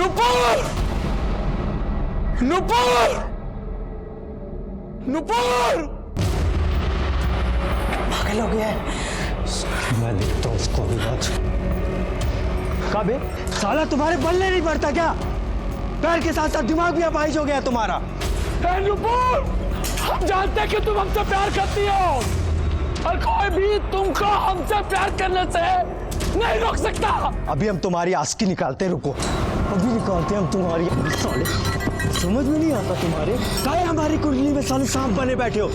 नुपुर! नुपुर! नुपुर! पागल हो गया है। मैं देखता हूँ उसको भी आज। कबे साला तुम्हारे बल्ले नहीं पड़ता क्या? पैर के साथ साथ दिमाग भी अपाहिज हो गया तुम्हारा। नुपुर! हम जानते हैं कि तुम हमसे प्यार करती हो और कोई भी तुमको हमसे प्यार करने से नहीं रोक सकता। अभी हम तुम्हारी आस्की निकालते, रुको अभी निकालते हम तुम्हारी। साले समझ में नहीं आता तुम्हारे काहे हमारी कुंडली में साले सांप बने बैठे हो।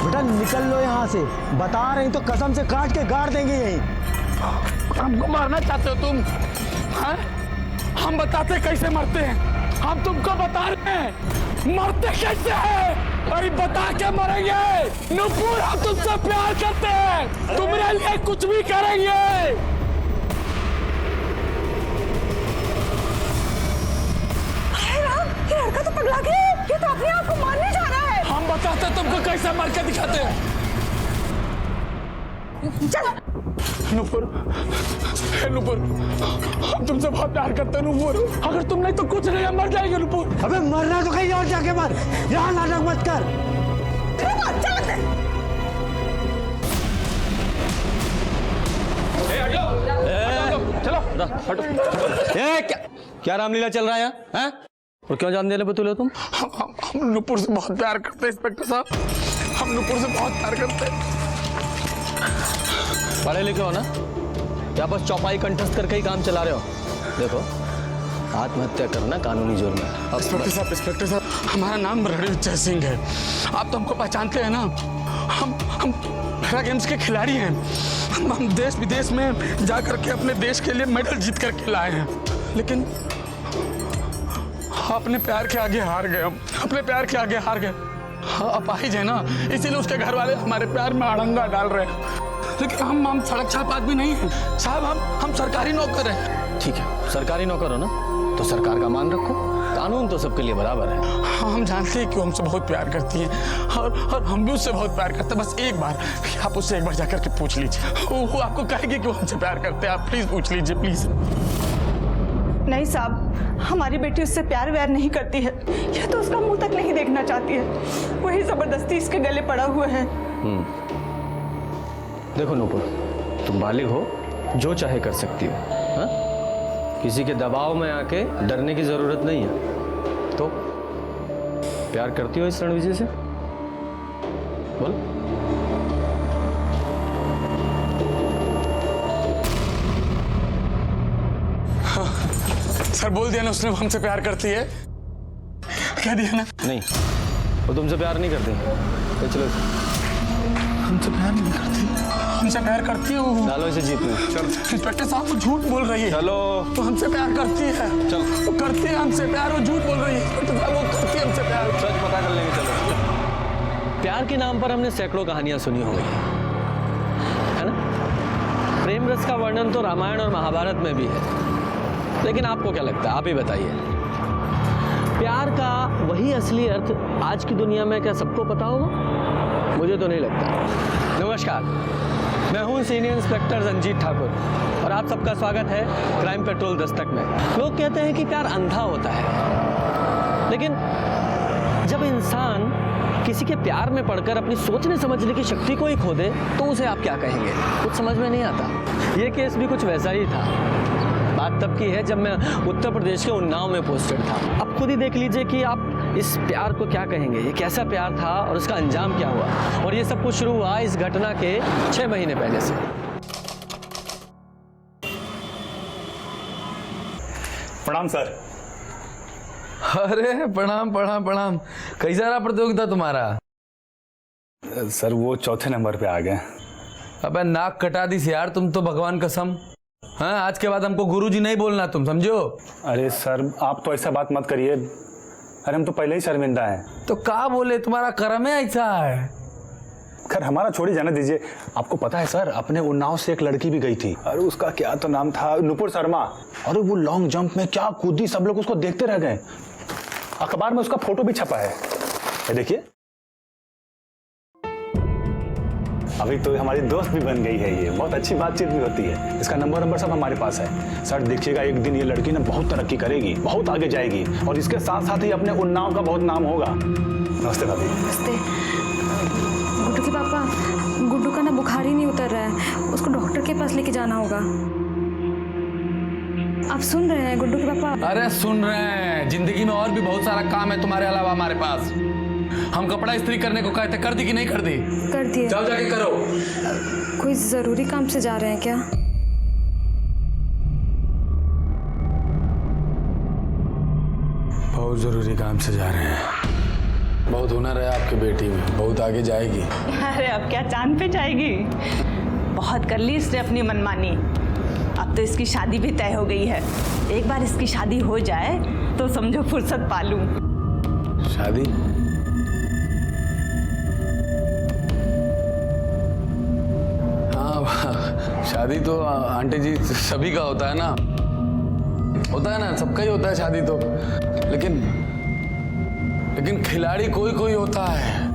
बेटा निकल लो यहाँ से, बता रहे तो कसम से काट के गाड़ देंगे यहीं। हमको मारना चाहते हो तुम? हाँ? हम बताते कैसे मरते हैं, हम तुमको बता रहे हैं मरते कैसे हैं, अरे बता के मरेंगे। नुपुर हम तुमसे प्यार करते हैं, तुम्हारे लिए कुछ भी करेंगे। अरे राम, ये लड़का तो पगला गया है, ये तो अपने आप को मारने जा रहा है। हम बताते तुमको कैसे मार के दिखाते हैं। चल नुपुर, नुपुर हम तुमसे बहुत प्यार करते हैं नुपुर, अगर तुम नहीं तो कुछ नहीं, हम मर जाएंगे नुपुर। अबे मरना तो कहीं और जाके मर, यहाँ नाटक मत कर। चल चलो हटो। क्या रामलीला चल रहा है यहाँ? हैं? और क्यों जान देने पे तुले तुम? हम नुपुर से बहुत प्यार करते हैं इंस्पेक्टर साहब, हम नुपुर से बहुत प्यार करते हैं। पढ़े लिखे हो ना, या बस चौपाई कंठस्थ करके ही काम चला रहे हो? देखो आत्महत्या करना कानूनी जुर्म है। इंस्पेक्टर साहब हमारा नाम रणवीर सिंह है, आप तो हमको पहचानते हैं ना। हम पैरा गेम्स के खिलाड़ी हैं, हम देश विदेश में जा करके अपने देश के लिए मेडल जीत करके लाए हैं, लेकिन अपने प्यार के आगे हार गए। हम अपने प्यार के आगे हार गए। अपाहिज है ना, इसीलिए उसके घर वाले हमारे प्यार में अड़ंगा डाल रहे हैं। लेकिन हम सड़क छाप आदमी नहीं हैं साहब, हम सरकारी नौकर हैं। ठीक है, सरकारी नौकर हो ना तो सरकार का मान रखो, कानून तो सबके लिए बराबर है। हम जानते हैं कि वो हमसे बहुत प्यार करती हैं और हम भी उससे बहुत प्यार करते हैं। बस एक बार आप उससे एक बार जाकर के पूछ लीजिए, वो आपको कहेगी कि वो हमसे प्यार करते हैं। आप प्लीज पूछ लीजिए प्लीज। नहीं साहब, हमारी बेटी उससे प्यार व्यार नहीं करती है, यह तो उसका मुंह तक नहीं देखना चाहती है, वही जबरदस्ती इसके गले पड़ा हुआ है। देखो नूपुर, तुम बालिग हो, जो चाहे कर सकती हो। हाँ? किसी के दबाव में आके डरने की जरूरत नहीं है। तो प्यार करती हो इस रणविजय से? बोल। सर बोल दिया ना उसने, हमसे प्यार करती है, कह दिया ना। नहीं, वो तुमसे प्यार नहीं करती। तो चलो, हमसे प्यार नहीं करती, हमसे प्यार करती है वो। डालो इसे जीप में। चलो इंस्पेक्टर साहब वो झूठ बोल रही है। चलो, वो हमसे प्यार करती है। चल। वो करती है हमसे प्यार, वो झूठ बोल रही है। इंस्पेक्टर साहब वो करती है हमसे प्यार। सच पता कर लेंगे। चलो। प्यार के नाम पर हमने सैकड़ों कहानियां सुनी होंगी, है ना? प्रेम रस का वर्णन तो रामायण और महाभारत में भी है, लेकिन आपको क्या लगता है? आप ही बताइए, प्यार का वही असली अर्थ आज की दुनिया में क्या सबको पता होगा? मुझे तो नहीं लगता। नमस्कार, मैं हूं सीनियर इंस्पेक्टर रंजीत ठाकुर और आप सबका स्वागत है क्राइम पेट्रोल दस्तक में। लोग कहते हैं कि प्यार अंधा होता है, लेकिन जब इंसान किसी के प्यार में पड़कर अपनी सोचने समझने की शक्ति को ही खो दे तो उसे आप क्या कहेंगे? कुछ समझ में नहीं आता। ये केस भी कुछ वैसा ही था। बात तब की है जब मैं उत्तर प्रदेश के उन्नाव में पोस्टेड था। अब खुद ही देख लीजिए कि आप इस प्यार को क्या कहेंगे, ये कैसा प्यार था और उसका अंजाम क्या हुआ। और ये सब कुछ शुरू हुआ इस घटना के 6 महीने पहले से। प्रणाम सर। अरे प्रणाम प्रणाम प्रणाम। कैसा रहा प्रतियोगिता तुम्हारा? सर वो चौथे नंबर पे आ गए। अबे नाक कटा दी यार तुम तो, भगवान कसम। हाँ, आज के बाद हमको गुरुजी नहीं बोलना, तुम समझो। अरे सर आप तो ऐसा बात मत करिए, अरे हम तो पहले ही शर्मिंदा हैं। तो क्या बोले, तुम्हारा कर्म है ऐसा है। खैर हमारा छोड़ी जाने दीजिए। आपको पता है सर, अपने उन्नाव से एक लड़की भी गई थी, अरे उसका क्या तो नाम था, नुपुर शर्मा। अरे वो लॉन्ग जंप में क्या कूदी, सब लोग उसको देखते रह गए। अखबार में उसका फोटो भी छपा है, देखिए। अभी तो हमारी दोस्त भी बन गई है, ये बहुत अच्छी बातचीत भी होती है। इसका नंबर सब हमारे पास है। सर देखिएगा, एक दिन ये लड़की ना बहुत तरक्की करेगी, बहुत आगे जाएगी और इसके साथ साथ ही अपने उन्नाव का बहुत नाम होगा। नमस्ते भाभी। नमस्ते। गुड्डू के पापा, गुड्डू का ना बुखार ही नहीं उतर रहा है, उसको डॉक्टर के पास लेके जाना होगा। आप सुन रहे हैं गुड्डू के पापा? अरे सुन रहे हैं, जिंदगी में और भी बहुत सारा काम है तुम्हारे अलावा हमारे पास। हम कपड़ा इस्त्री करने को कहते, कर दी कि नहीं कर दी? कर दिए। जाओ जाके करो। कोई जरूरी काम से जा रहे हैं क्या? बहुत जरूरी काम से जा रहे हैं। बहुत हुनर है आपकी बेटी में, बहुत आगे जाएगी। अरे अब क्या चांद पे जाएगी, बहुत कर ली इसने अपनी मनमानी। अब तो इसकी शादी भी तय हो गई है। एक बार इसकी शादी हो जाए तो समझो फुर्सत पा लूं। शादी? हाँ, शादी तो आंटी जी सभी का होता है ना, सबका ही होता है शादी तो। लेकिन खिलाड़ी कोई कोई होता है।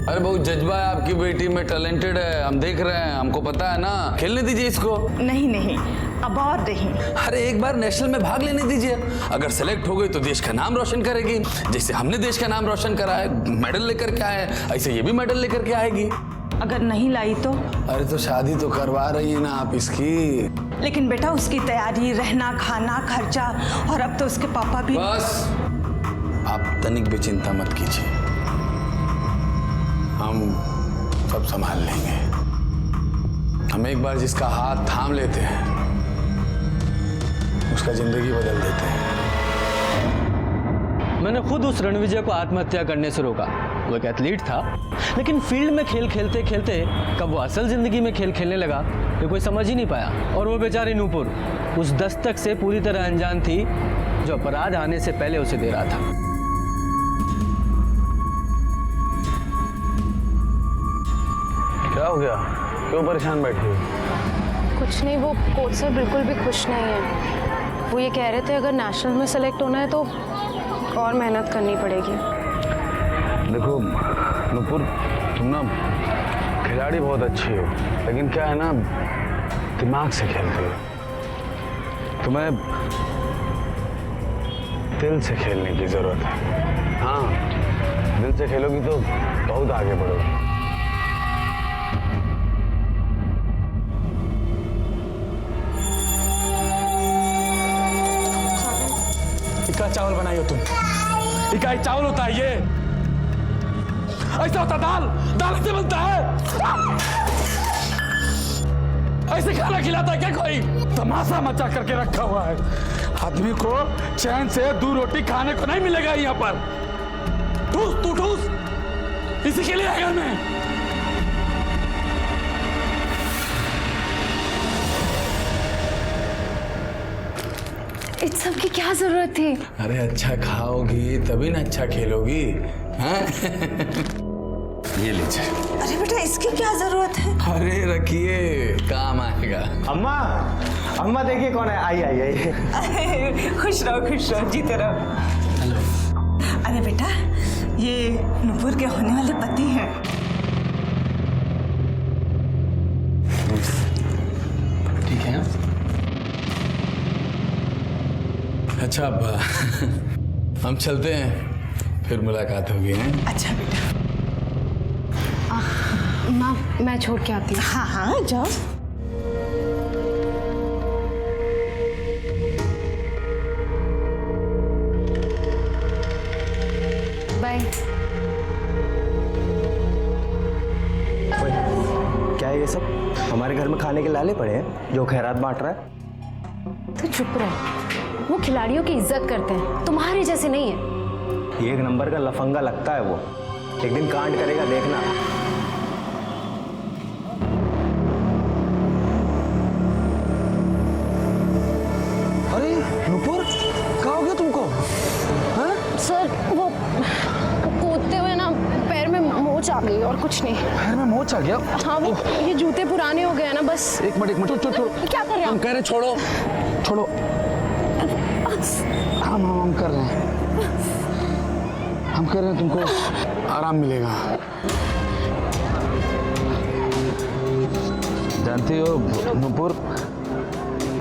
अरे बहुत जज्बा है आपकी बेटी में, टैलेंटेड है, हम देख रहे हैं, हमको पता है ना। खेलने दीजिए इसको। नहीं, अब और नहीं। अरे एक बार नेशनल में भाग लेने दीजिए, अगर सेलेक्ट हो गई तो देश का नाम रोशन करेगी। जैसे हमने देश का नाम रोशन करा है, मेडल लेकर के आए, ऐसे ये भी मेडल लेकर के आएगी। अगर नहीं लाई तो? अरे तो शादी तो करवा रही है ना आप इसकी। लेकिन बेटा उसकी तैयारी, रहना खाना, खर्चा, और अब तो उसके पापा भी। बस आप तनिक भी चिंता मत कीजिए, हम सब संभाल लेंगे। हम एक बार जिसका हाथ थाम लेते हैं उसका जिंदगी बदल देते हैं। मैंने खुद उस रणविजय को आत्महत्या करने से रोका। वो एक एथलीट था, लेकिन फील्ड में खेल खेलते खेलते कब वो असल जिंदगी में खेल खेलने लगा ये कोई समझ ही नहीं पाया। और वो बेचारी नूपुर उस दस्तक से पूरी तरह अनजान थी जो अपराध आने से पहले उसे दे रहा था। क्या हो गया, क्यों परेशान बैठी हो? कुछ नहीं, वो कोच सर बिल्कुल भी खुश नहीं है। वो ये कह रहे थे अगर नेशनल में सेलेक्ट होना है तो और मेहनत करनी पड़ेगी। देखो नूपुर, तुम ना खिलाड़ी बहुत अच्छी हो, लेकिन क्या है ना, दिमाग से खेलती हो। तुम्हें दिल से खेलने की जरूरत है। हाँ, दिल से खेलोगी तो बहुत आगे बढ़ोगी। इका चावल बनाई हो तुम? इकाई चावल होता है ये? ऐसा होता दाल? दाल ऐसे बनता है? ऐसे खाना खिलाता है क्या कोई? तमाशा मचा करके रखा हुआ है। आदमी को चैन से 2 रोटी खाने को नहीं मिलेगा यहाँ पर। ठूस तू ठूस, इसी के लिए है घर में। इस सब की क्या जरूरत थी? अरे अच्छा खाओगी तभी ना अच्छा खेलोगी। हाँ? ये लीजिए। अरे बेटा इसकी क्या जरूरत है? अरे रखिए, काम आएगा। अम्मा, अम्मा देखिए कौन है। आई आई आई। अरे खुश रहो, जीते रहो। अरे बेटा ये नूपुर के होने वाले पति हैं। ठीक है। अच्छा अब हम चलते हैं, फिर मुलाकात होगी। हैं? अच्छा बेटा। माँ मैं छोड़ के आती हूँ। हाँ जाओ। बाय। क्या है ये सब? हमारे घर में खाने के लाले पड़े हैं जो खैरात बांट रहा है। तो चुप रहे, वो खिलाड़ियों की इज्जत करते हैं, तुम्हारे जैसे नहीं है। ये एक नंबर का लफंगा लगता है वो, एक दिन कांड करेगा देखना। अरे नुपुर, क्या हो गया तुमको? हाँ? सर वो कूदते हुए ना पैर में मोच आ गई और कुछ नहीं। पैर में मोच आ गया? हाँ वो ये जूते पुराने हो गए हैं ना बस। एक मिनट छोड़ो। क्या कर रहे हम हैं? कह रहे छोड़ो। हम कर रहे हैं। हम कह रहे हैं तुमको आराम मिलेगा। जानती हो नूपुर,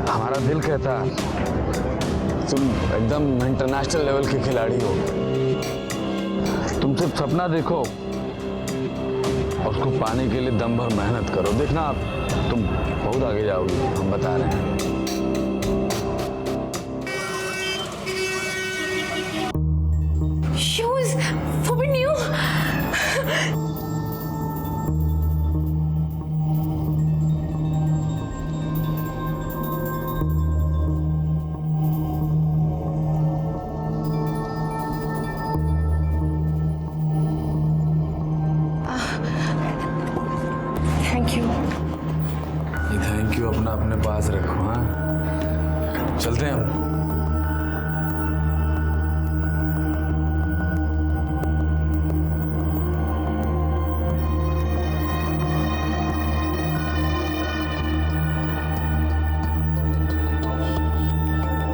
हमारा दिल कहता तुम एकदम इंटरनेशनल लेवल की खिलाड़ी हो। तुम सिर्फ सपना देखो और उसको पाने के लिए दम भर मेहनत करो, देखना आप तुम बहुत आगे जाओगी, हम बता रहे हैं। शूज वो भी न्यू। Thank you. ये थैंक यू अपना अपने पास रखो। हाँ, चलते हैं हम।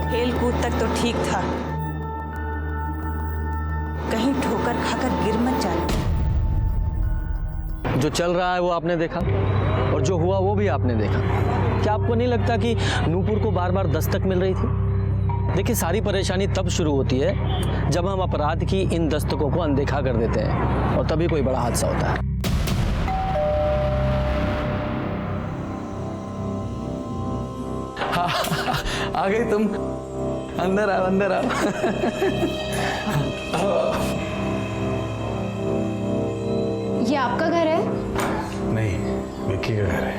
खेल कूद तक तो ठीक था, कहीं ठोकर खाकर गिर मत जाना। जो चल रहा है वो आपने देखा और जो हुआ वो भी आपने देखा। क्या आपको नहीं लगता कि नूपुर को बार बार दस्तक मिल रही थी? देखिए, सारी परेशानी तब शुरू होती है जब हम अपराध की इन दस्तकों को अनदेखा कर देते हैं और तभी कोई बड़ा हादसा होता है। आ गई तुम, अंदर आओ अंदर आओ। ये आपका घर है? नहीं, विक्की का घर है।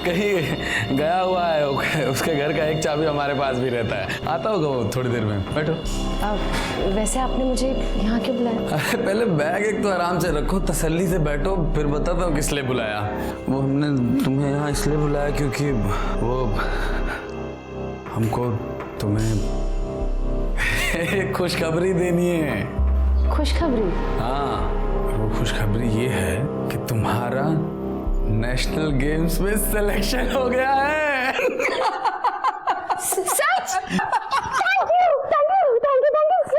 कहीं गया हुआ है, उसके घर का एक चाबी हमारे पास भी रहता है। आता होगा वो थोड़ी देर में। बैठो। वैसे आपने मुझे यहाँ क्यों बुलाया? अरे पहले बैग एक तो आराम से रखो, तसल्ली से बैठो, फिर बताता हूँ किस लिए बुलाया। वो हमने तुम्हें यहाँ इसलिए बुलाया क्योंकि वो हमको तुम्हें एक खुशखबरी देनी है। खुशखबरी? हाँ, वो खुशखबरी ये है कि तुम्हारा नेशनल गेम्स में सिलेक्शन हो गया है। सच? Thank you so much.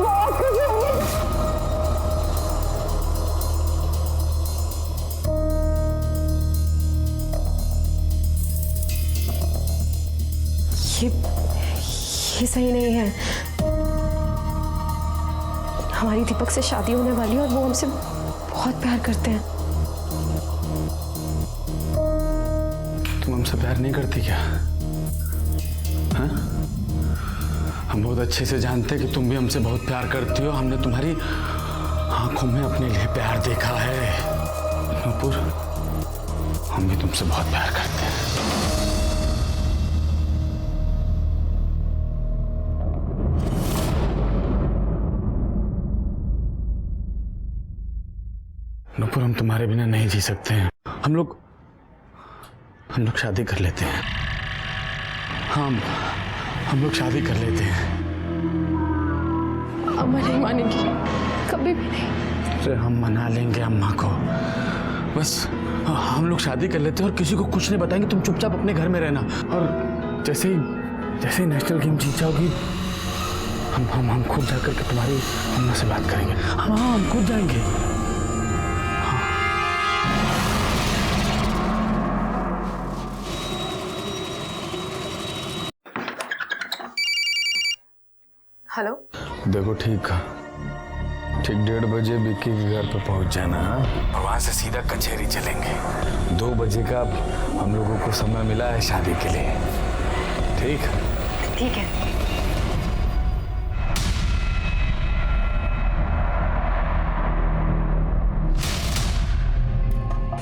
बहुत खुश हूँ। ये सही नहीं है। हमारी दीपक से शादी होने वाली है और वो हमसे बहुत प्यार करते हैं। तुम हमसे प्यार नहीं करती क्या? हाँ? हम बहुत अच्छे से जानते हैं कि तुम भी हमसे बहुत प्यार करती हो। हमने तुम्हारी आंखों में अपने लिए प्यार देखा है। नूपुर, हम भी तुमसे बहुत प्यार करते हैं। नूपुर, हम तुम्हारे बिना नहीं जी सकते हैं। हम लोग शादी कर लेते हैं। हम लोग शादी कर लेते हैं। अम्मा नहीं मानेंगी, कभी भी नहीं। अरे हम मना लेंगे अम्मा को। बस हम लोग शादी कर लेते हैं और किसी को कुछ नहीं बताएंगे। तुम चुपचाप अपने घर में रहना और जैसे ही नेशनल गेम जीत जाओगी हम खुद जाकर के तुम्हारी अम्मा से बात करेंगे। हम खुद जाएंगे। हेलो। देखो, ठीक 1:30 बजे विक्की के घर पे पहुंच जाना और वहां से सीधा कचहरी चलेंगे। 2 बजे का हम लोगों को समय मिला है शादी के लिए। ठीक? ठीक है।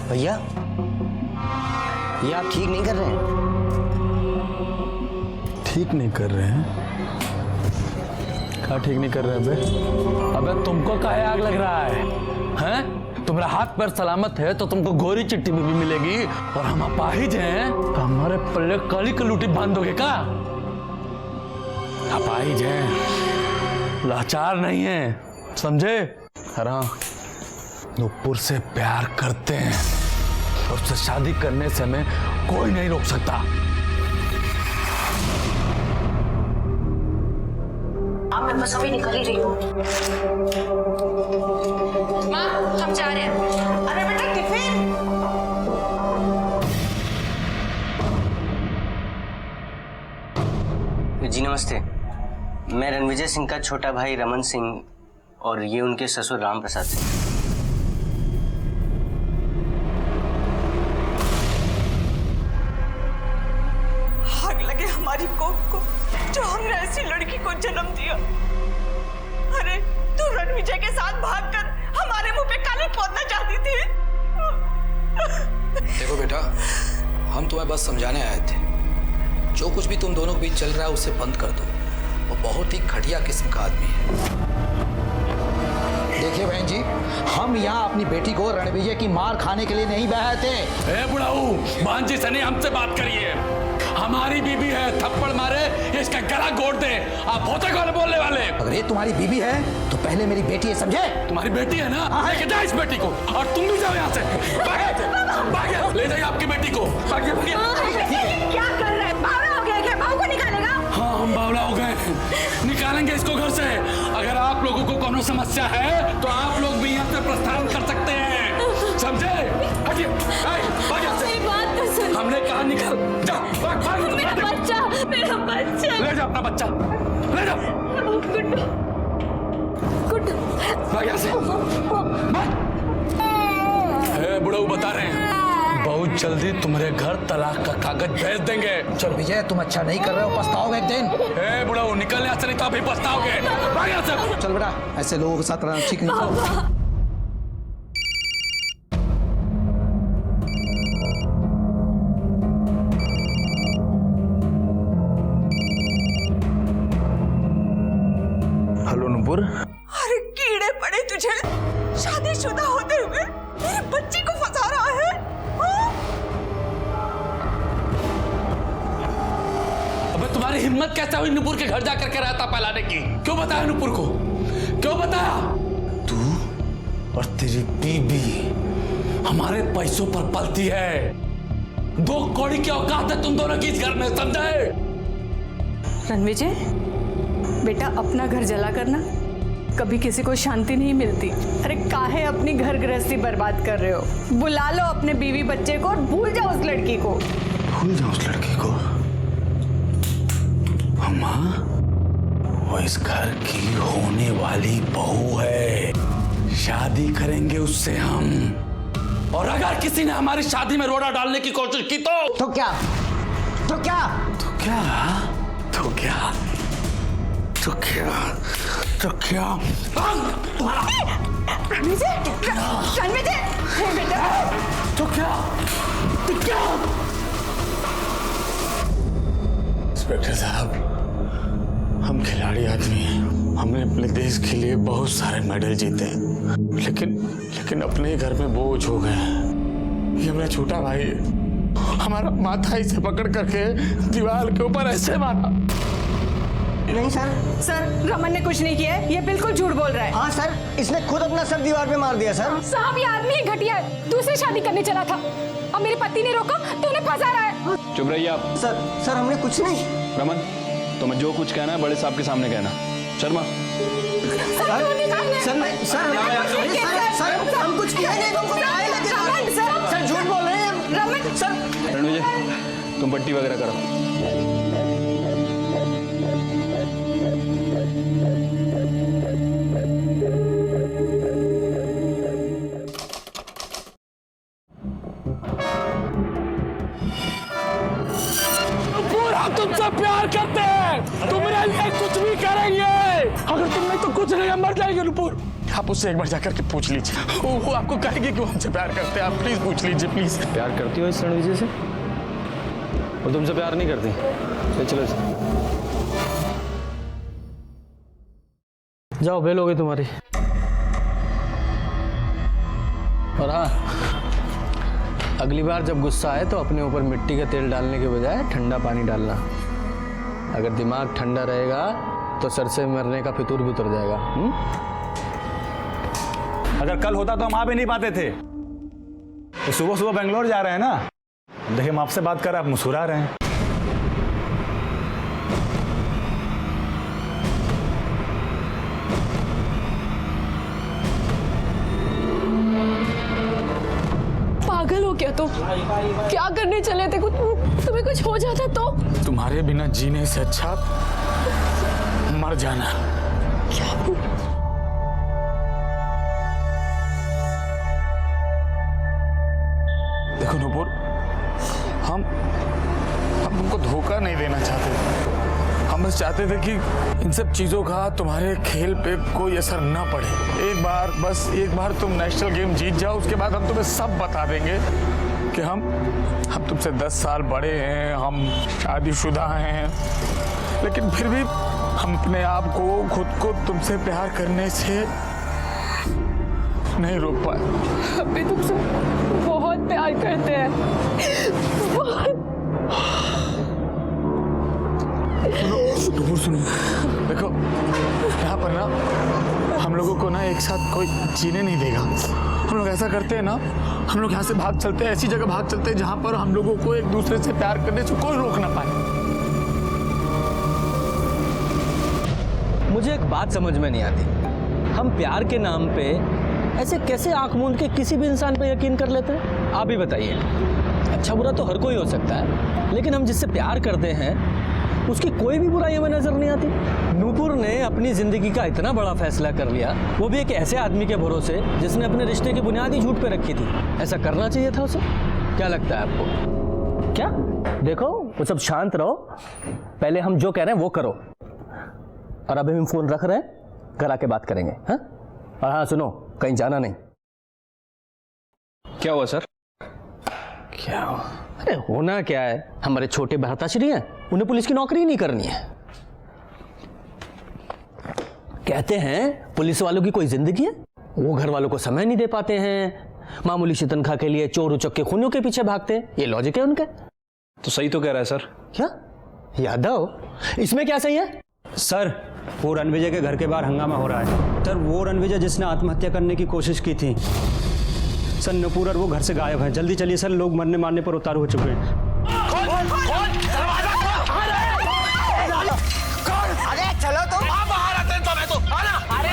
भैया, ये आप ठीक नहीं कर रहे हैं। ठीक नहीं कर रहे हैं? क्या ठीक नहीं कर रहे हैं बे? अबे तुमको काहे आग लग रहा है? हैं? तुम्हारा हाथ पैर सलामत है तो तुमको गोरी चिट्ठी भी मिलेगी और हम अपाहिज हैं तो हमारे पल्ले काली कलूटी बांध दोगे का? अपाहिज हैं, लाचार नहीं है, समझे? हाँ, नूपुर से प्यार करते हैं और उससे शादी करने से हमें कोई नहीं रोक सकता। मैं बस अभी निकल ही रही हूँ। माँ हम जा रहे हैं। अरे बेटा टिफिन। जी नमस्ते, मैं रणविजय सिंह का छोटा भाई रमन सिंह और ये उनके ससुर राम प्रसाद सिंह। आग लगे हमारी कोख को जो हमने ऐसी लड़की को जन्म दिया। अरे तू रणविजय के साथ भागकर हमारे मुंह पे काली पोतना चाहती थी। देखो बेटा, हम तुम्हें बस समझाने आए थे, जो कुछ भी तुम दोनों के बीच चल रहा है उसे बंद कर दो। वो बहुत ही घटिया किस्म का आदमी है। देखिए बहन जी, हम यहाँ अपनी बेटी को रणविजय की मार खाने के लिए नहीं बहाए थे। ए बुढ़ाऊ, भांजी से नहीं हमसे बात करिए। हमारी बीबी है, थप्पड़ मारे इसका गला घोट दे। आप होते कौन बोलने वाले? अगर ये तुम्हारी बीबी है तो पहले मेरी बेटी है, समझे? तुम्हारी बेटी है ना, लेके जाओ इस बेटी को और तुम भी जाओ यहाँ से। भागे, ले जाइए आपकी बेटी को। भागे, भागे। क्या कर रहे हैं? बावला हो गया क्या? बहू को निकालेगा? हाँ हम बावला हो गए, निकालेंगे इसको घर से। अगर आप लोगों को कोनो समस्या है तो आप लोग भी यहाँ से प्रस्थान कर सकते हैं, समझे? भागिए, भाग यहाँ से। बात तो सुन। हमने कहा निकल, जा, भाग, भाग। मेरा बच्चा। ले जाओ अपना बच्चा, ले जाओ। गुड्डू। भाग यहाँ से, भाग। ए बुढ़ऊ बता रहे हैं, बहुत जल्दी तुम्हारे घर तलाक का कागज भेज देंगे। चल विजय, तुम अच्छा नहीं कर रहे हो, पछताओगे एक दिन। ए बुढ़ऊ निकल यहाँ से, नहीं तो अभी पछताओगे। भाग यहाँ से। चल बेटा, ऐसे लोगों के साथ रहना ठीक नहीं। हेलो नुपुर। अरे कीड़े पड़े तुझे, शादीशुदा होते हुए मेरी बच्ची को फंसा रहा है। अबे तुम्हारी हिम्मत कैसे हुई नुपुर के घर जाकर के रायता फैलाने की? क्यों बताया नुपुर को? क्यों बताया? तू और तेरी बीबी हमारे पैसों पर पलती है। 2 कौड़ी की औकात है तुम दोनों की इस घर में, समझे? रणविजय बेटा, अपना घर जला करना कभी किसी को शांति नहीं मिलती। अरे काहे अपनी घर गृहस्थी बर्बाद कर रहे हो? बुला लो अपने बीवी बच्चे को और भूल जाओ उस लड़की को। भूल जाओ उस लड़की को? अम्मा, वो इस घर की होने वाली बहू है, शादी करेंगे उससे हम। और अगर किसी ने हमारी शादी में रोड़ा डालने की कोशिश की तो क्या? तो क्या? तो क्या? तो क्या? तो क्या? तो क्या? रणविजय, रणविजय, हे बेटा। तो क्या? तो क्या? इंस्पेक्टर साहब, हम खिलाड़ी आदमी हैं, हमने अपने देश के लिए बहुत सारे मेडल जीते हैं, लेकिन अपने ही घर में बोझ हो गए। ये मेरा छोटा भाई है, हमारा माथा इसे पकड़ करके दीवार के ऊपर ऐसे मारा। नहीं सर। सर रमन ने कुछ नहीं किया है, ये बिल्कुल झूठ बोल रहा है। हाँ सर, इसने खुद अपना सर दीवार पे मार दिया सर। साहब ये आदमी ही घटिया है, दूसरी शादी करने चला था और मेरे पति ने रोका तो उन्हें फंसा रहा है। चुप रहिए आप। सर हमने कुछ नहीं। रमन, तुम्हें जो कुछ कहना है बड़े साहब के सामने कहना। शर्मा, सर हम कुछ किया नहीं, सर झूठ बोल रहे हैं रमन। सर रणविजय तुम पट्टी वगैरह करो। हम तुमसे प्यार करते हैं, तुम्हारे लिए कुछ भी करेंगे। अगर तुम नहीं तो कुछ नहीं, हम मर जाएंगे नुपुर। आप उससे एक बार जाकर के पूछ लीजिए, वो आपको कहेंगे कि वो हमसे प्यार करते हैं। आप प्लीज पूछ लीजिए, प्लीज। प्यार करती हो इस रणविजय से? वो तुमसे प्यार नहीं करती? चलो जाओ, बेल हो गई तुम्हारी। और हाँ, अगली बार जब गुस्सा आए तो अपने ऊपर मिट्टी का तेल डालने के बजाय ठंडा पानी डालना। अगर दिमाग ठंडा रहेगा तो सर से मरने का फितूर भी उतर जाएगा। अगर कल होता तो हम आ भी नहीं पाते थे। तो सुबह सुबह बेंगलोर जा रहे हैं ना, देखिए हम आपसे बात कर रहे हैं, आप मुस्कुरा रहे हैं। तो क्या करने चले थे? कुछ तुम्हें कुछ हो जाता तो? तुम्हारे बिना जीने से अच्छा मर जाना। क्या? देखो नूपुर, हम तुमको धोखा नहीं देना चाहते। हम बस चाहते थे कि इन सब चीजों का तुम्हारे खेल पे कोई असर ना पड़े। एक बार तुम नेशनल गेम जीत जाओ, उसके बाद हम तुम्हें सब बता देंगे कि हम तुमसे 10 साल बड़े हैं, हम शादीशुदा हैं, लेकिन फिर भी हम अपने आप को, खुद को तुमसे प्यार करने से नहीं रोक पाए। हम भी तुमसे बहुत प्यार करते हैं, बहुत। सुनो, देखो यहाँ पर ना हम लोगों को ना एक साथ कोई जीने नहीं देगा। हम लोग ऐसा करते हैं ना, हम लोग यहाँ से भाग चलते हैं, ऐसी जगह भाग चलते हैं जहाँ पर हम लोगों को एक दूसरे से प्यार करने से कोई रोक ना पाए। मुझे एक बात समझ में नहीं आती, हम प्यार के नाम पे ऐसे कैसे आंख मूंद के किसी भी इंसान पे यकीन कर लेते हैं? आप ही बताइए। अच्छा बुरा तो हर कोई हो सकता है, लेकिन हम जिससे प्यार करते हैं उसकी कोई भी बुराई हमें नजर नहीं आती। नूपुर ने अपनी जिंदगी का इतना बड़ा फैसला कर लिया, वो भी एक ऐसे आदमी के भरोसे जिसने अपने रिश्ते की बुनियाद ही झूठ पे रखी थी। ऐसा करना चाहिए था उसे। क्या लगता है आपको? क्या देखो, वो सब शांत रहो, पहले हम जो कह रहे हैं वो करो। और अभी हम फोन रख रहे हैं, घर आके बात करेंगे। हाँ, और हाँ सुनो, कहीं जाना नहीं। क्या हुआ सर? क्या? अरे होना क्या है, हमारे छोटे भ्राताश्री हैं, उन्हें पुलिस की नौकरी नहीं करनी है। कहते हैं पुलिस वालों की कोई जिंदगी है, वो घर वालों को समय नहीं दे पाते हैं, मामूली सी तनख्वाह के लिए चोर उचक्के खूनियों के पीछे भागते हैं। ये लॉजिक है उनका। तो सही तो कह रहा है सर। क्या यादव, इसमें क्या सही है? सर, वो रणविजय के घर के बाहर हंगामा हो रहा है। सर, वो रणविजय जिसने आत्महत्या करने की कोशिश की थी सर, नूपुर और वो घर से गायब है। जल्दी चलिए सर, लोग मरने मारने पर उतारू हो चुके हैं। अरे चलो तुम बाहर आते हैं तुम्हें तो। अरे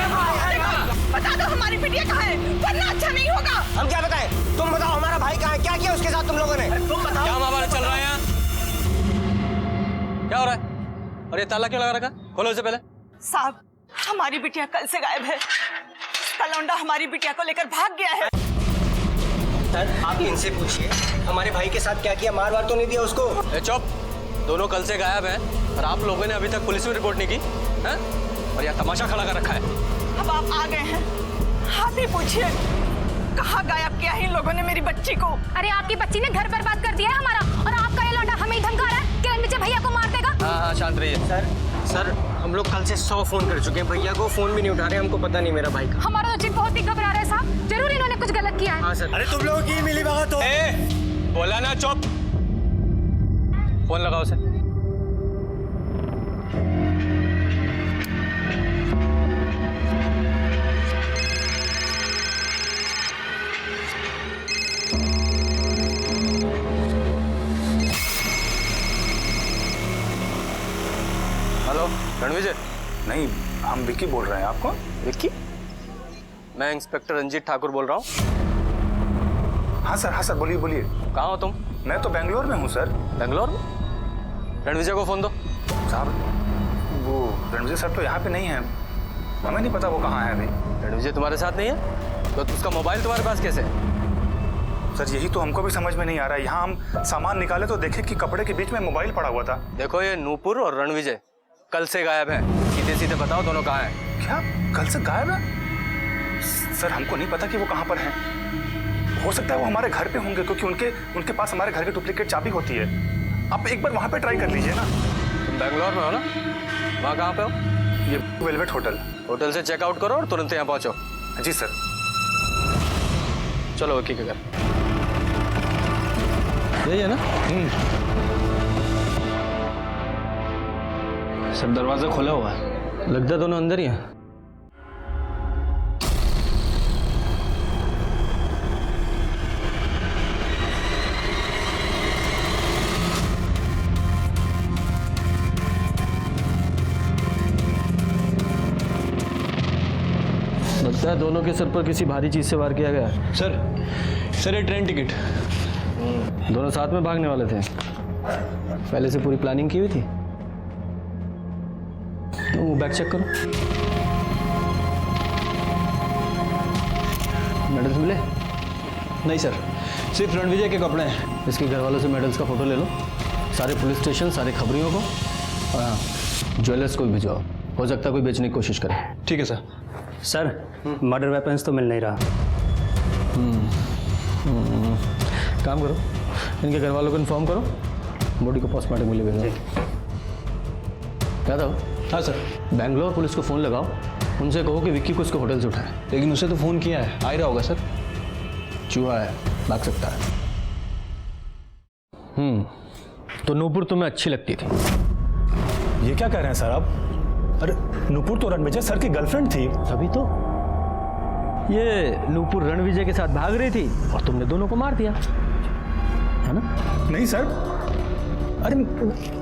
बता दो हमारी बिटिया कहाँ है, वरना अच्छा नहीं होगा। हम क्या बताएं? तुम बताओ हमारा भाई कहाँ है, क्या किया उसके साथ तुम लोगों ने? तुम बताओ। क्या महाभारत चल रहा है यहाँ? क्या हो रहा है? और ये ताला क्यों लगा रखा? खोलो इसे पहले। साहब, हमारी बिटिया कल से गायब है। इसका लौंडा हमारी बिटिया को लेकर भाग गया है। सर आप इनसे पूछिए हमारे भाई के साथ क्या किया, मार वार तो नहीं दिया उसको? चुप, दोनों कल से गायब हैं और आप लोगों ने अभी तक पुलिस में रिपोर्ट नहीं की है? और यहाँ तमाशा खड़ा कर रखा है। अब आप आ गए हैं, आप ही पूछिए, कहाँ गायब किया है इन लोगों ने मेरी बच्ची को? अरे आपकी बच्ची ने घर बर्बाद कर दिया है हमारा, और आपका ये लौंडा हमें ही धमका रहा है कि रणविजय भैया को मार देगा। हाँ, शांत रहिए। सर हम लोग कल से 100 फोन कर चुके हैं, भैया को फोन भी नहीं उठा रहे, हमको पता नहीं मेरा भाई का। हमारा तो चिप बहुत ही घबरा रहा है साहब, जरूर इन्होंने कुछ गलत किया है। हाँ सर। अरे तुम लोगों की मिली भगत हो। बोला ना चुप। फोन लगाओ उसे। हेलो रणविजय। नहीं, हम विक्की बोल रहे हैं। आपको? विक्की? मैं इंस्पेक्टर रंजीत ठाकुर बोल रहा हूँ। हाँ सर, बोलिए बोलिए। कहाँ हो तुम? मैं तो बेंगलोर में हूँ सर। बेंगलोर में? रणविजय को फोन दो। साहब, वो रणविजय सर तो यहाँ पे नहीं है, हमें नहीं पता वो कहाँ है अभी। रणविजय तुम्हारे साथ नहीं है तो उसका मोबाइल तुम्हारे पास कैसे है? सर यही तो हमको भी समझ में नहीं आ रहा है। यहाँ हम सामान निकाले तो देखे कि कपड़े के बीच में मोबाइल पड़ा हुआ था। देखो, ये नूपुर और रणविजय कल से गायब है। सीधे सीधे बताओ दोनों कहाँ हैं? क्या कल से गायब है? सर हमको नहीं पता कि वो कहाँ पर हैं। हो सकता है वो हमारे घर पे होंगे, क्योंकि उनके पास हमारे घर की डुप्लीकेट चाबी होती है। आप एक बार वहाँ पे ट्राई कर लीजिए ना। तुम बेंगलोर में हो ना? वहाँ कहाँ पे हो? ये वेलवेट होटल। होटल से चेकआउट करो और तुरंत यहाँ पहुँचो। जी सर। चलो विक्की के घर। यही है ना? सर दरवाजा खुला हुआ है। लगता है दोनों अंदर ही हैं। लगता है दोनों के सर पर किसी भारी चीज से वार किया गया है। सर ये ट्रेन टिकट। दोनों साथ में भागने वाले थे, पहले से पूरी प्लानिंग की हुई थी। तो बैग चेक करो, मेडल्स मिले? नहीं सर, सिर्फ रणविजय के कपड़े हैं। इसके घर वालों से मेडल्स का फोटो ले लो, सारे पुलिस स्टेशन, सारे खबरियों को, और हाँ ज्वेलर्स को भी भिजवाओ, हो सकता है कोई बेचने की कोशिश करे। ठीक है सर। सर मर्डर वेपन्स तो मिल नहीं रहा। काम करो, इनके घर वालों को इन्फॉर्म करो, बॉडी को पोस्टमार्टम के लिए भेजो। क्या था? हाँ सर। बैंगलोर पुलिस को फ़ोन लगाओ, उनसे कहो कि विक्की को उसके होटल से उठाए। लेकिन उसे तो फ़ोन किया है, आ ही रहा होगा सर। चूहा है, भाग सकता है। तो नूपुर तुम्हें अच्छी लगती थी? ये क्या कह रहे हैं सर आप? अरे नूपुर तो रणविजय सर की गर्लफ्रेंड थी। तभी तो ये नूपुर रणविजय के साथ भाग रही थी और तुमने दोनों को मार दिया, है ना? नहीं सर, अरे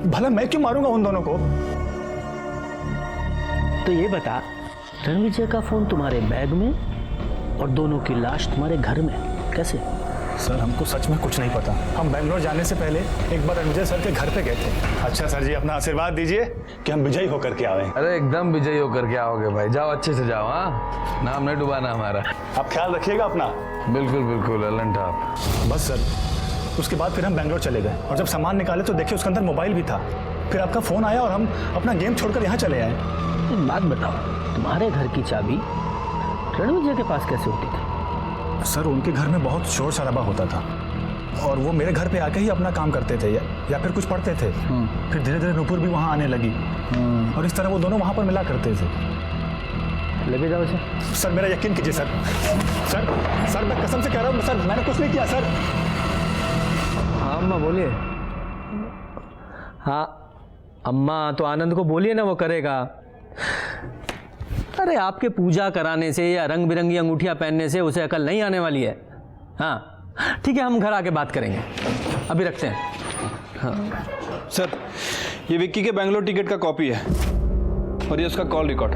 भला मैं क्यों मारूंगा उन दोनों को? तो ये बता, रणविजय का फोन तुम्हारे बैग में और दोनों की लाश तुम्हारे घर में, कैसे? सर हमको सच में कुछ नहीं पता। हम बैंगलोर जाने से पहले एक बार रणविजय सर के घर पे गए थे। अच्छा सर जी, अपना आशीर्वाद दीजिए कि हम विजयी होकर के आवे। अरे एकदम विजयी होकर के आओगे भाई, जाओ अच्छे से जाओ। हाँ, नाम नहीं डुबाना हमारा। आप ख्याल रखिएगा अपना। बिल्कुल बिल्कुल अलन टॉप। बस सर, उसके बाद फिर हम बैंगलोर चले गए और जब सामान निकाले तो देखिए उसके अंदर मोबाइल भी था। फिर आपका फ़ोन आया और हम अपना गेम छोड़कर यहाँ चले आए। एक बात बताओ, तुम्हारे घर की चाबी रणविजय के पास कैसे होती थी? सर उनके घर में बहुत शोर शराबा होता था और वो मेरे घर पे आके ही अपना काम करते थे या फिर कुछ पढ़ते थे। फिर धीरे धीरे नूपुर भी वहाँ आने लगी और इस तरह वो दोनों वहाँ पर मिला करते थे। लेके जाओ इसे। सर मेरा यकीन कीजिए सर। सर सर मैं कसम से कह रहा हूँ सर, मैंने कुछ नहीं किया सर। हाँ अम्मा बोलिए। हाँ अम्मा तो आनंद को बोलिए ना, वो करेगा। अरे आपके पूजा कराने से या रंग बिरंगी अंगूठियां पहनने से उसे अकल नहीं आने वाली है। हाँ ठीक है, हम घर आके बात करेंगे, अभी रखते हैं। हाँ सर, ये विक्की के बैंगलोर टिकट का कॉपी है और ये उसका कॉल रिकॉर्ड।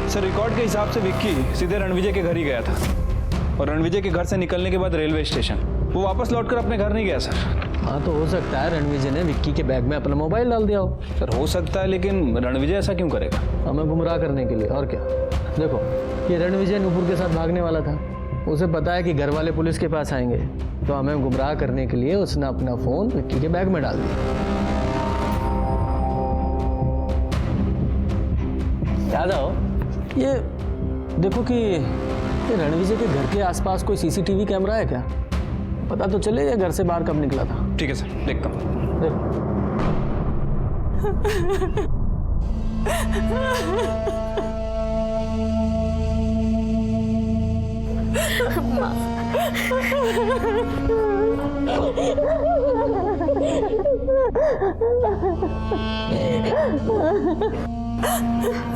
सर रिकॉर्ड के हिसाब से विक्की सीधे रणविजय के घर ही गया था और रणविजय के घर से निकलने के बाद रेलवे स्टेशन वो वापस लौटकर अपने घर नहीं गया सर। हाँ तो हो सकता है रणविजय ने विक्की के बैग में अपना मोबाइल डाल दिया हो। सर हो सकता है, लेकिन रणविजय ऐसा क्यों करेगा? हमें गुमराह करने के लिए, और क्या। देखो ये रणविजय नूपुर के साथ भागने वाला था, उसे पता है कि घर वाले पुलिस के पास आएंगे, तो हमें गुमराह करने के लिए उसने अपना फ़ोन विक्की के बैग में डाल दिया। याद आओ, ये देखो कि ये रणविजय के घर के आसपास कोई सीसीटीवी कैमरा है क्या? पता तो चले ये घर से बाहर कब निकला था। ठीक है सर, देखता हूँ।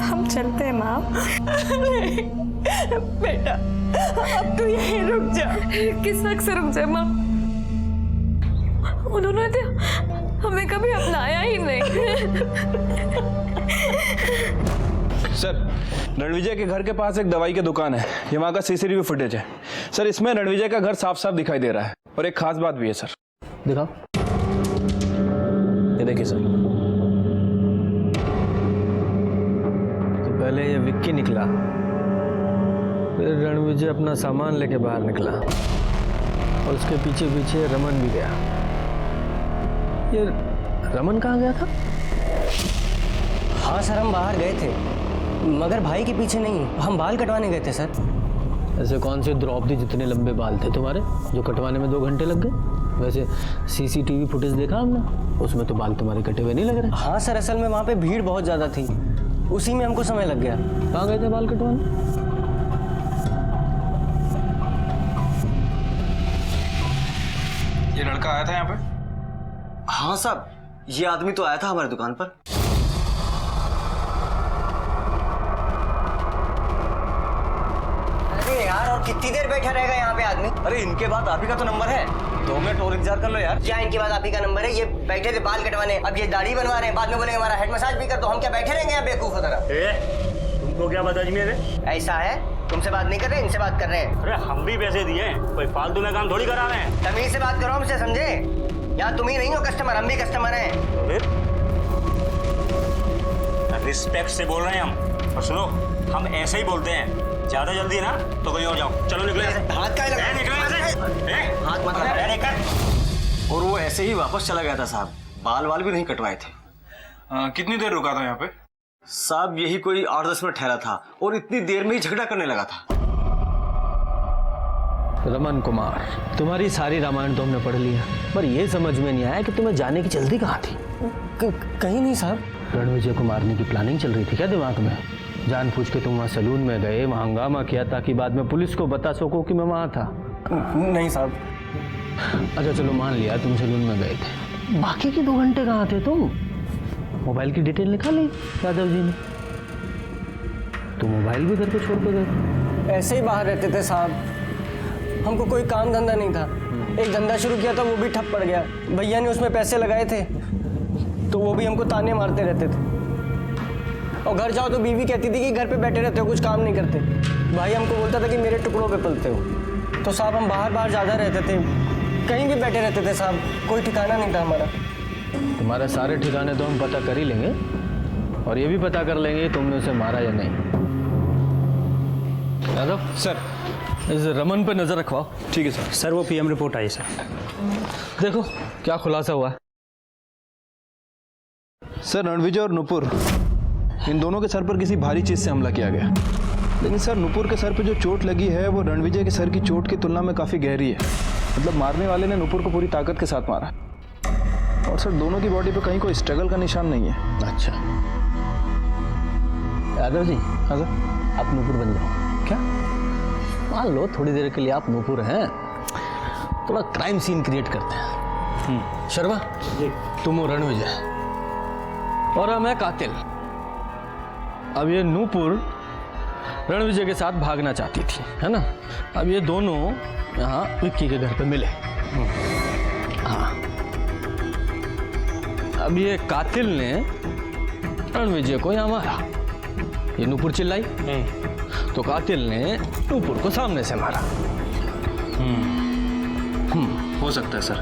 हम चलते हैं माँ। बेटा अब तू यहीं रुक जा। किस हक से रुक जाए माँ? उन्होंने तो हमें कभी अपनाया ही नहीं। सर रणविजय के घर के पास एक दवाई की दुकान है, ये वहाँ का सीसीटीवी फुटेज है सर। इसमें रणविजय का घर साफ साफ दिखाई दे रहा है और एक खास बात भी है सर। दिखाओ, ये देखिए सर। तो पहले ये विक्की निकला, फिर रणविजय अपना सामान लेके बाहर निकला और उसके पीछे पीछे रमन भी गया। ये रमन कहाँ गया था? हाँ सर, हम बाहर गए थे मगर भाई के पीछे नहीं, हम बाल कटवाने गए थे सर। ऐसे कौन से द्रौपदी जितने लंबे बाल थे तुम्हारे जो कटवाने में 2 घंटे लग गए? वैसे सीसीटीवी फुटेज देखा हमने, उसमें तो बाल तुम्हारे कटे हुए नहीं लग रहे। हाँ सर, असल में वहाँ पे भीड़ बहुत ज़्यादा थी, उसी में हमको समय लग गया। कहाँ गए थे बाल कटवाने? ये लड़का आया था यहाँ पे? हाँ साहब, ये आदमी तो आया था हमारी दुकान पर। अरे यार, और कितनी देर बैठा रहेगा यहाँ पे आदमी? अरे इनके बाद आप ही का तो नंबर है, 2 मिनट और इंतजार कर लो यार। क्या इनके बाद आप ही का नंबर है? ये बैठे थे बाल कटवाने, अब ये दाढ़ी बनवा रहे हैं, बाद में बोलेंगे हमारा हेड मसाज भी कर दो। हम क्या बैठे रहेंगे यहाँ बेवकूफ तरह? तुमको क्या पता जी मेरे? ऐसा है तुमसे बात नहीं कर रहे, इनसे बात कर रहे हैं। अरे हम भी पैसे दिए हैं, कोई फालतू में काम थोड़ी करा रहे हैं। तमीज से बात करो हमसे, समझे? या तुम ही नहीं हो कस्टमर, हम भी कस्टमर हैं। रिस्पेक्ट से बोल रहे हैं हम। और सुनो, हम ऐसे ही बोलते हैं, ज्यादा जल्दी है ना तो कहीं और जाओ। चलो निकले। हाथ का लगा, निकले हाथ मत लगा। और वो ऐसे ही वापस चला गया था साहब, बाल वाल भी नहीं कटवाए थे। कितनी देर रुका था यहाँ पे? साहब यही कोई 8-10 मिनट ठहरा था और इतनी देर में ही झगड़ा करने लगा था। रमन कुमार, तुम्हारी सारी रामायण तो हमने पढ़ लिया, पर यह समझ में नहीं आया कि तुम्हें जाने की जल्दी कहाँ थी। कहीं नहीं साहब। रणविजय को मारने की प्लानिंग चल रही थी क्या दिमाग में? जानबूझ के तुम वहाँ सैलून में गए, वहाँ हंगामा किया ताकि बाद में पुलिस को बता सको कि मैं वहाँ था? नहीं साहब। अच्छा चलो मान लिया तुम सैलून में गए थे, बाकी के 2 घंटे कहाँ थे तुम? मोबाइल की डिटेल निकाली यादव जी ने, तो मोबाइल भी घर पे छोड़ के गए। ऐसे ही बाहर रहते थे साहब, हमको कोई काम धंधा नहीं था। एक धंधा शुरू किया था, वो भी ठप पड़ गया। भैया ने उसमें पैसे लगाए थे तो वो भी हमको ताने मारते रहते थे। और घर जाओ तो बीवी कहती थी कि घर पे बैठे रहते हो, कुछ काम नहीं करते। भाई हमको बोलता था कि मेरे टुकड़ों पे पलते हो। तो साहब हम बाहर ज़्यादा रहते थे, कहीं भी बैठे रहते थे साहब, कोई ठिकाना नहीं था हमारा। तुम्हारे सारे ठिकाने तो हम पता कर ही लेंगे और ये भी पता कर लेंगे तुमने उसे मारा या नहीं। यादव सर, इस रमन पे नजर रखवाओ। ठीक है सर। सर वो पीएम रिपोर्ट आई सर। देखो क्या खुलासा हुआ है। सर रणविजय और नुपुर, इन दोनों के सर पर किसी भारी चीज से हमला किया गया, लेकिन सर नुपुर के सर पे जो चोट लगी है वो रणविजय के सर की चोट की तुलना में काफी गहरी है। मतलब मारने वाले ने नुपुर को पूरी ताकत के साथ मारा। और सर दोनों की बॉडी पे कहीं कोई स्ट्रगल का निशान नहीं है। अच्छा यादव जी। हाँ सर। आप नूपुर बन जाओ। क्या? मान लो थोड़ी देर के लिए आप नूपुर हैं, थोड़ा क्राइम सीन क्रिएट करते हैं। शर्मा जी, तुम हो रणविजय और मैं कातिल। अब ये नूपुर रणविजय के साथ भागना चाहती थी, है ना? अब ये दोनों यहाँ विक्की के घर पे मिले। हाँ, अब ये कातिल ने रणविजय को यहाँ मारा। ये नूपुर चिल्लाई तो कातिल ने नूपुर को सामने से मारा। हो सकता है सर।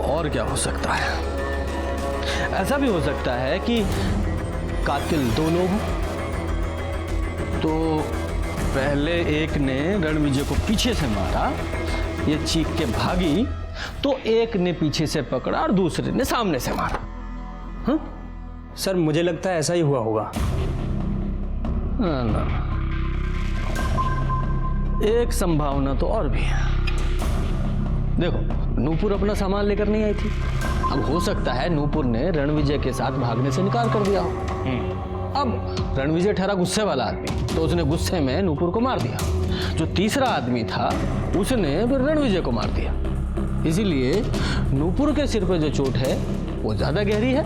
और क्या हो सकता है? ऐसा भी हो सकता है कि कातिल 2 लोग हों। तो पहले एक ने रणविजय को पीछे से मारा, ये चीख के भागी, तो एक ने पीछे से पकड़ा और दूसरे ने सामने से मारा। हाँ? सर मुझे लगता है ऐसा ही हुआ होगा। ना, एक संभावना तो और भी है। देखो नूपुर अपना सामान लेकर नहीं आई थी। अब हो सकता है नूपुर ने रणविजय के साथ भागने से इनकार कर दिया हो। अब रणविजय ठहरा गुस्से वाला आदमी, तो उसने गुस्से में नूपुर को मार दिया। जो तीसरा आदमी था उसने फिर रणविजय को मार दिया। इसीलिए नूपुर के सिर पे जो चोट है वो ज्यादा गहरी है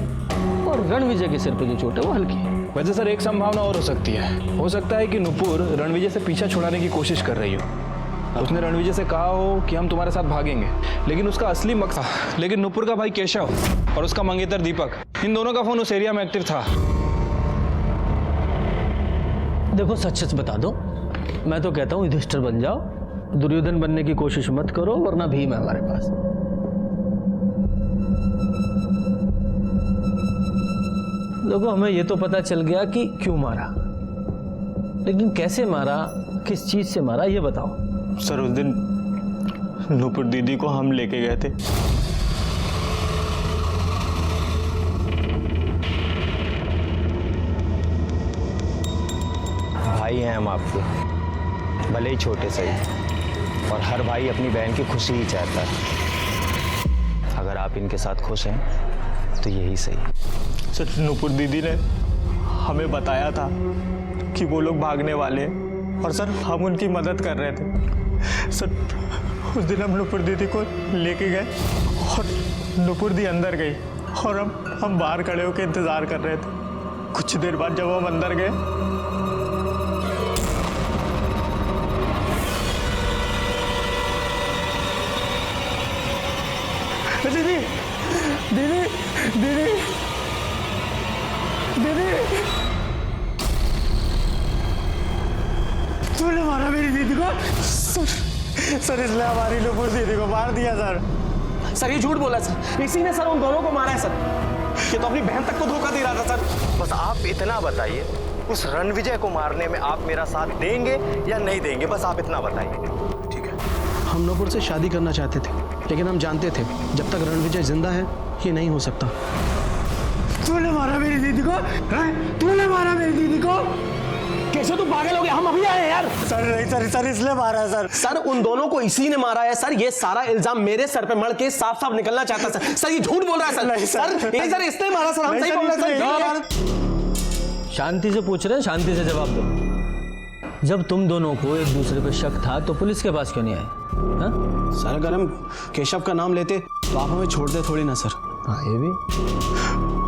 और रणविजय के सिर पे जो चोट है वो हल्की है। वैसे सर एक संभावना और हो सकती है। हो सकता है कि नुपुर रणविजय से पीछा छुड़ाने की कोशिश कर रही हो। उसने रणविजय से कहा हो कि हम तुम्हारे साथ भागेंगे, लेकिन उसका असली मकसद, लेकिन नुपुर का भाई केशव और उसका मंगेतर दीपक, इन दोनों का फोन उस एरिया में एक्टिव था। देखो सच सच बता दो। मैं तो कहता हूँ युधिष्ठिर बन जाओ, दुर्योधन बनने की कोशिश मत करो, वरना भीम है हमारे पास। देखो हमें ये तो पता चल गया कि क्यों मारा, लेकिन कैसे मारा, किस चीज से मारा, ये बताओ। सर उस दिन नुपुर दीदी को हम लेके गए थे। भाई हैं हम आपके, भले ही छोटे सही, और हर भाई अपनी बहन की खुशी ही चाहता है। अगर आप इनके साथ खुश हैं तो यही सही। सर नुपुर दीदी ने हमें बताया था कि वो लोग भागने वाले हैं और सर हम उनकी मदद कर रहे थे। सर उस दिन हम नुपुर दीदी को लेके गए और नुपुर दी अंदर गई और हम बाहर खड़े होकर इंतज़ार कर रहे थे। कुछ देर बाद जब हम अंदर गए, दीदी दीदी दीदी दीदी सर इसने हमारी नुपुर दीदी को मार दिया सर। सर ये झूठ बोला सर, इसी ने सर उन दोनों को मारा है सर। ये तो अपनी बहन तक को धोखा दे रहा था सर। बस आप इतना बताइए, उस रणविजय को मारने में आप मेरा साथ देंगे या नहीं देंगे, बस आप इतना बताइए। ठीक है। हम नूपुर से शादी करना चाहते थे, लेकिन हम जानते थे जब तक रणविजय जिंदा है ये नहीं हो सकता। तूने मारा मेरी दीदी को? तूने मारा मेरी दीदी को? कैसे तू पागल हो गया? हम अभी आए हैं यार। सर नहीं सर इसलिए मारा है सर। सर उन दोनों को इसी ने मारा है सर। ये सारा इल्जाम मेरे सर पे मड़ के साफ साफ निकलना चाहता सर। सर ये झूठ बोल रहा है सर। नहीं सर, नहीं सर इसने मारा सर, हम सही बोल रहे हैं सर। शांति से पूछ रहे हैं, शांति से जवाब दो। जब तुम दोनों को एक दूसरे पे शक था तो पुलिस के पास क्यों नहीं आए? सर अगर हम केशव का नाम लेते तो आप हमें छोड़ते थोड़ी ना सर। हाँ ये भी।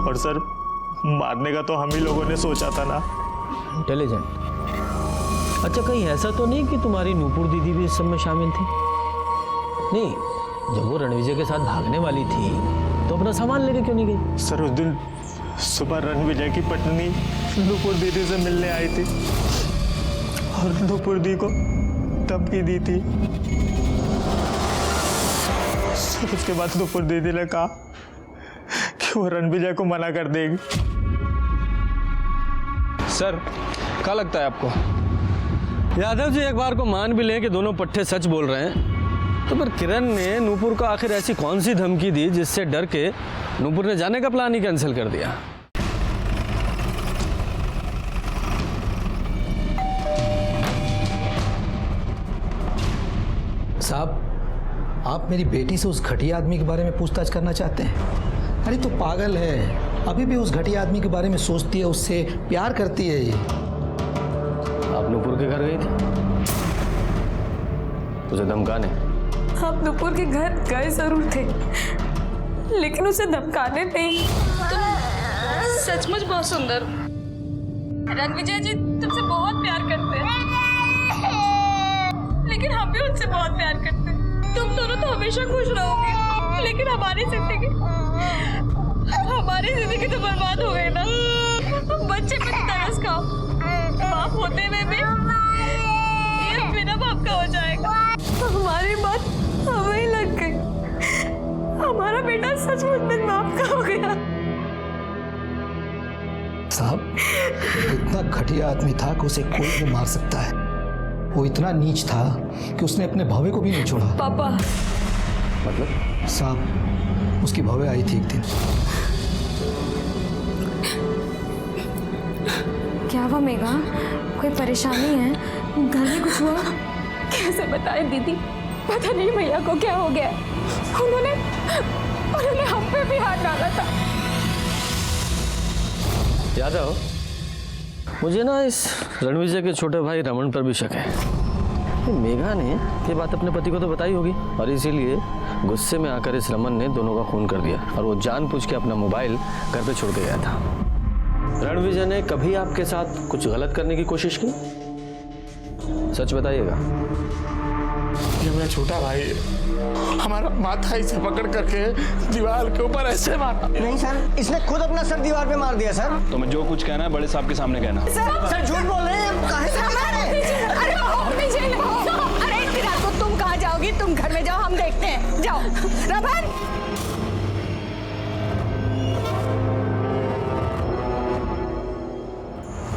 और सर मारने का तो हम ही लोगों ने सोचा था ना। इंटेलिजेंट। अच्छा कहीं ऐसा तो नहीं कि तुम्हारी नूपुर दीदी भी इस सब में शामिल थी? नहीं, जब वो रणविजय के साथ भागने वाली थी तो अपना सामान लेके क्यों नहीं गई? सर उस दिन सुबह रणविजय की पत्नी नूपुर दीदी से मिलने आई थी और नूपुर दी को धमकी दी थी। उसके बाद नूपुर दीदी ने कहा कि वो रणविजय को मना कर देगी। सर क्या लगता है आपको? यादव जी एक बार को मान भी लें कि दोनों पट्टे सच बोल रहे हैं, तो फिर किरण ने नूपुर को आखिर ऐसी कौन सी धमकी दी जिससे डर के नूपुर ने जाने का प्लान ही कैंसिल कर दिया? साहब, आप मेरी बेटी से उस घटिया आदमी के बारे में पूछताछ करना चाहते हैं? अरे तो पागल है, अभी भी उस घटिया आदमी के बारे में सोचती है, उससे प्यार करती है। ये आप नूपुर के घर गई थी उसे धमकाने? आप नूपुर के घर गए जरूर थे, लेकिन उसे धमकाने नहीं। तुम सचमुच बहुत सुंदर हो। रणविजय जी तुमसे बहुत प्यार करते हैं, लेकिन हम भी उनसे बहुत प्यार करते हैं। तुम दोनों तो हमेशा खुश रहोगे, लेकिन हमारी जिंदगी तो बर्बाद हो गई ना। बच्चे पे तरस खाओ, बाप होते हुए भी ये बिना बाप का हो जाएगा। हमारी बात हमें ही लग गई, हमारा बेटा सचमुच बिन बाप का हो गया। साहब, इतना घटिया आदमी था कि उसे कोई भी मार सकता है। वो इतना नीच था कि उसने अपने भवे को भी नहीं छोड़ा। पापा मतलब? साहब, उसकी भवे आई थी एक दिन। क्या हुआ मेघा? कोई परेशानी है? घर में कुछ हुआ? कैसे बताए दीदी, पता नहीं भैया को क्या हो गया। उन्होंने हम पे भी हाथ डाला था। यादव, मुझे ना इस रणविजय के छोटे भाई रमन पर भी शक है। मेघा ने ये बात अपने पति को तो बताई होगी और इसीलिए गुस्से में आकर इस रमन ने दोनों का खून कर दिया और वो जानबूझ के अपना मोबाइल घर पे छोड़ के गया था। रणविजय ने कभी आपके साथ कुछ गलत करने की कोशिश की? सच बताइएगा। ये मेरा छोटा भाई हमारा माथा इसे पकड़ करके दीवार के ऊपर ऐसे मारा। नहीं सर, इसने खुद अपना सर दीवार पे मार दिया सर। तो मैं जो कुछ कहना है बड़े साहब के सामने कहना। सर झूठ बोल रहे हैं, काहे से मार रहे हैं? अरे इतनी रात को तुम कहाँ जाओगी? तुम घर में जाओ, हम देखते हैं। जाओ रमन।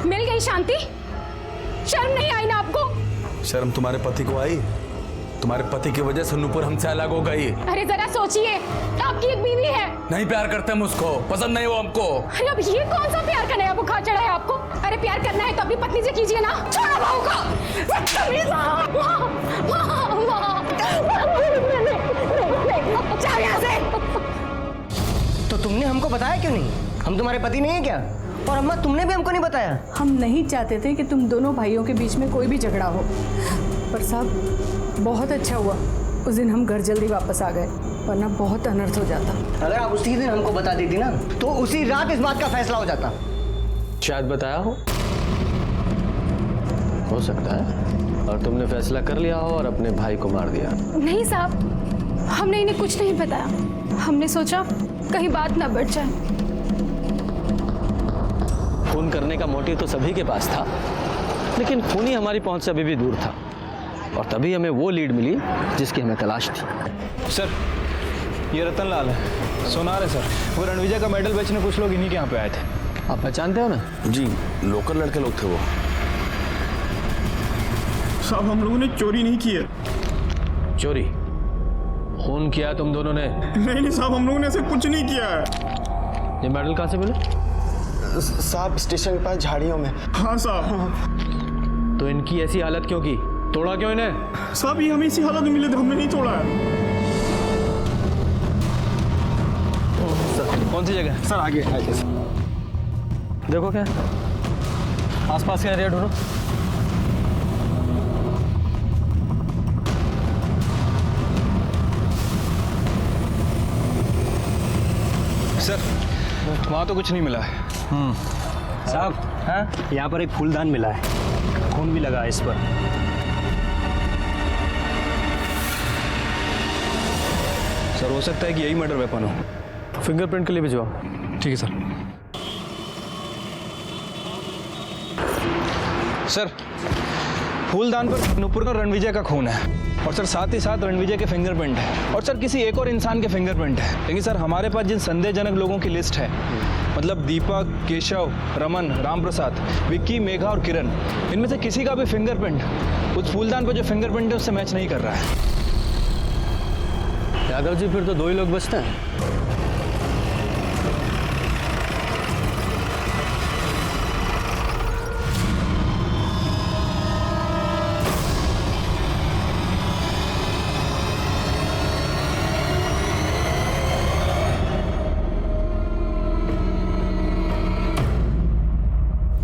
मिल गई शांति? शर्म नहीं आई ना आपको? शर्म तुम्हारे पति को आई? तुम्हारे पति की वजह से नूपुर हमसे अलग हो गई। अरे जरा सोचिए, आपकी एक बीवी है। नहीं प्यार करते हम उसको, पसंद नहीं वो हमको। अरे अब ये कौन सा प्यार का नया बुखार चढ़ा है आपको? अरे प्यार करना है तो अपनी पत्नी से कीजिए ना। छोड़ो बहू को। तो तुमने हमको बताया क्यों नहीं? हम तुम्हारे पति नहीं है क्या? और अम्मा तुमने भी हमको नहीं बताया। हम नहीं चाहते थे कि तुम दोनों भाइयों के बीच में कोई भी झगड़ा हो, पर साहब बहुत अच्छा हुआ उस दिन हम घर जल्दी वापस आ गए, वरना बहुत अनर्थ हो जाता। अगर आप उसी दिन हमको बता देती ना तो उसी रात इस बात का फैसला हो जाता। शायद बताया हो सकता है, और तुमने फैसला कर लिया हो और अपने भाई को मार दिया। नहीं साहब, हमने इन्हें कुछ नहीं बताया। हमने सोचा कहीं बात ना बढ़ जाए। खून करने का मोटिव तो सभी के पास था, लेकिन खूनी हमारी पहुंच से अभी भी दूर था। और तभी हमें वो लीड मिली जिसकी हमें तलाश थी। सर ये रतन लाल है, सोनार है सर। वो रणविजय का मेडल बेचने कुछ लोग इन्हीं के यहाँ पे आए थे। आप पहचानते हो ना? जी, लोकल लड़के लोग थे वो। साहब हम लोगों ने चोरी नहीं की है। चोरी? खून किया तुम दोनों ने? नहीं साहब, हम लोगों ने ऐसे कुछ नहीं किया है। ये मेडल कहाँ से मिले? साहब स्टेशन के पास झाड़ियों में। हाँ साहब। तो इनकी ऐसी हालत क्यों की? तोड़ा क्यों इन्हें? साहब ये हमें इसी हालत में मिले थे, हमने नहीं तोड़ा है। कौन सी जगह? सर आगे देखो क्या आसपास का एरिया ढूंढो। सर वहाँ तो कुछ नहीं मिला है। साहब हाँ, यहाँ पर एक फूलदान मिला है, खून भी लगा है इस पर। सर हो सकता है कि यही मर्डर वेपन हो। फिंगरप्रिंट के लिए भिजवाओ। ठीक है सर। सर फूलदान पर नूपुर का रणविजय का खून है और सर साथ ही साथ रणविजय के फिंगरप्रिंट है और सर किसी एक और इंसान के फिंगरप्रिंट है। लेकिन सर हमारे पास जिन संदेहजनक लोगों की लिस्ट है, मतलब दीपक, केशव, रमन, राम प्रसाद, विक्की, मेघा और किरण, इनमें से किसी का भी फिंगरप्रिंट उस फूलदान पर जो फिंगरप्रिंट है उससे मैच नहीं कर रहा है। यादव जी फिर तो 2 ही लोग बचते हैं।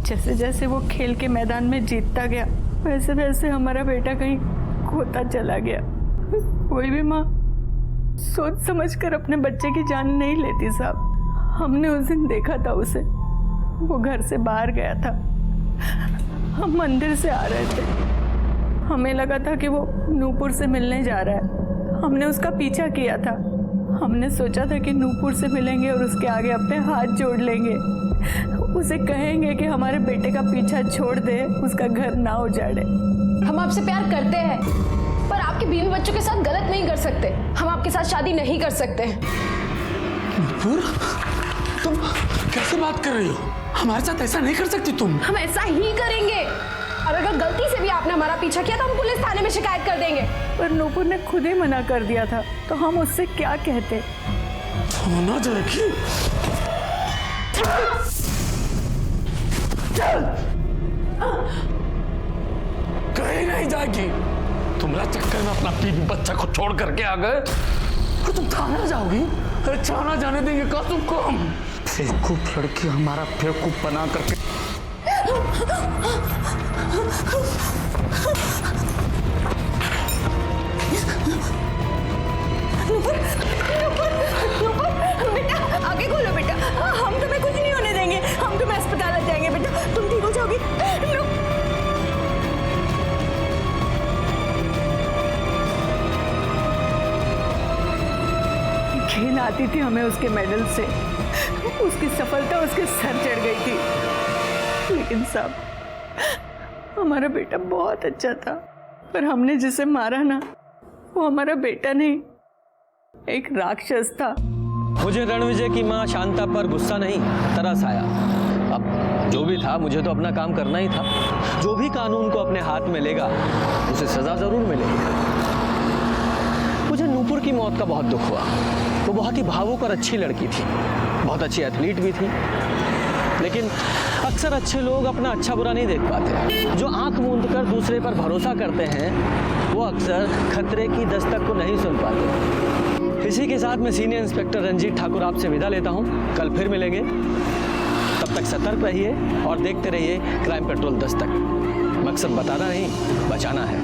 जैसे जैसे वो खेल के मैदान में जीतता गया, वैसे वैसे हमारा बेटा कहीं खोता चला गया। कोई भी माँ सोच समझकर अपने बच्चे की जान नहीं लेती साहब। हमने उस दिन देखा था उसे, वो घर से बाहर गया था। हम मंदिर से आ रहे थे, हमें लगा था कि वो नूपुर से मिलने जा रहा है। हमने उसका पीछा किया था। हमने सोचा था कि नूपुर से मिलेंगे और उसके आगे अपने हाथ जोड़ लेंगे, उसे कहेंगे कि हमारे बेटे का पीछा छोड़ दे, उसका घर ना उजाड़े। हम आपसे प्यार करते हैं, पर आपके बीवी बच्चों के साथ गलत नहीं कर सकते। हम आपके साथ शादी नहीं कर सकते। नूपुर, तुम कैसे बात कर रही हो? हमारे साथ ऐसा नहीं कर सकती तुम। हम ऐसा ही करेंगे, और अगर गलती से भी आपने हमारा पीछा किया तो हम पुलिस थाने में शिकायत कर देंगे। पर नूपुर ने खुद ही मना कर दिया था, तो हम उससे क्या कहते? होना जाएगी। कहीं नहीं जाएगी। तुम्हारा चक्कर में अपना बीवी बच्चा को छोड़ करके आ गए और तुम थाना जाओगी? अरे थाना जाने देंगे का तुमको हम? बेवकूफ लड़की हमारा बेवकूफ बना करके। नूपुर, नूपुर, नूपुर, बेटा आगे खोलो बेटा। हम तुम्हें कुछ नहीं होने देंगे, हम तुम्हें अस्पताल ले जाएंगे बेटा, तुम ठीक हो जाओगी। घिन आती थी हमें उसके मेडल से, उसकी सफलता उसके सर चढ़ गई थी। लेकिन साहब हमारा बेटा बहुत अच्छा था, पर हमने जिसे मारा ना, वो हमारा बेटा नहीं, एक राक्षस था। मुझे रणविजय की मां शांता पर गुस्सा नहीं, तरस आया। अब जो भी था, मुझे तो अपना काम करना ही था। जो भी कानून को अपने हाथ में लेगा उसे सजा जरूर मिलेगी। मुझे नूपुर की मौत का बहुत दुख हुआ। वो बहुत ही भावुक और अच्छी लड़की थी, बहुत अच्छी एथलीट भी थी। लेकिन अक्सर अच्छे लोग अपना अच्छा बुरा नहीं देख पाते। जो आंख मूंद कर दूसरे पर भरोसा करते हैं, वो अक्सर खतरे की दस्तक को नहीं सुन पाते। इसी के साथ मैं सीनियर इंस्पेक्टर रंजीत ठाकुर आपसे विदा लेता हूँ। कल फिर मिलेंगे, तब तक सतर्क रहिए और देखते रहिए क्राइम पेट्रोल दस्तक। मकसद बताना नहीं, बचाना है।